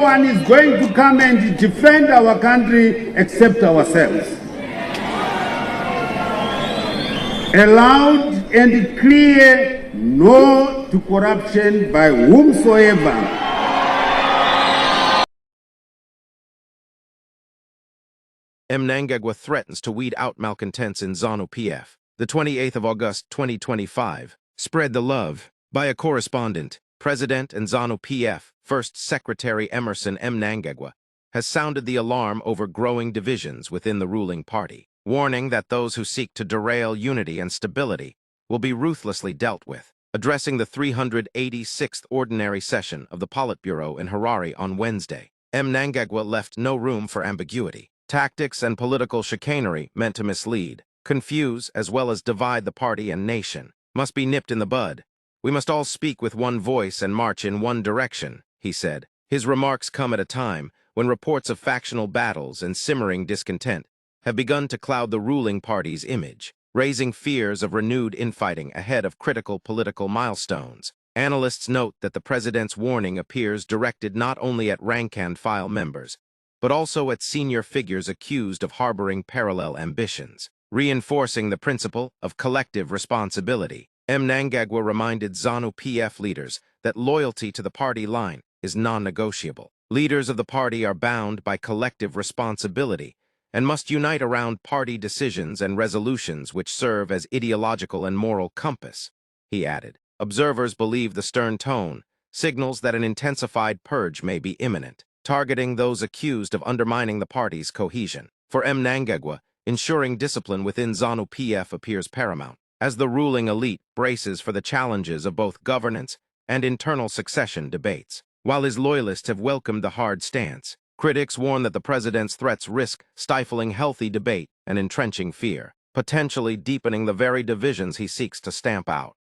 one is going to come and defend our country except ourselves. A loud and clear no to corruption by whomsoever. Mnangagwa threatens to weed out malcontents in ZANU-PF. The 28th of August 2025. Spread the love. By a correspondent, President and ZANU-PF First Secretary Emmerson Mnangagwa has sounded the alarm over growing divisions within the ruling party, warning that those who seek to derail unity and stability will be ruthlessly dealt with. Addressing the 386th Ordinary Session of the Politburo in Harare on Wednesday, Mnangagwa left no room for ambiguity. Tactics and political chicanery meant to mislead, confuse, as well as divide the party and nation must be nipped in the bud. We must all speak with one voice and march in one direction, he said. His remarks come at a time when reports of factional battles and simmering discontent have begun to cloud the ruling party's image, raising fears of renewed infighting ahead of critical political milestones. Analysts note that the president's warning appears directed not only at rank-and-file members, but also at senior figures accused of harboring parallel ambitions, reinforcing the principle of collective responsibility. Mnangagwa reminded ZANU-PF leaders that loyalty to the party line is non-negotiable. Leaders of the party are bound by collective responsibility and must unite around party decisions and resolutions which serve as ideological and moral compass, he added. Observers believe the stern tone signals that an intensified purge may be imminent, targeting those accused of undermining the party's cohesion. For Mnangagwa, ensuring discipline within ZANU-PF appears paramount, as the ruling elite braces for the challenges of both governance and internal succession debates. While his loyalists have welcomed the hard stance, critics warn that the president's threats risk stifling healthy debate and entrenching fear, potentially deepening the very divisions he seeks to stamp out.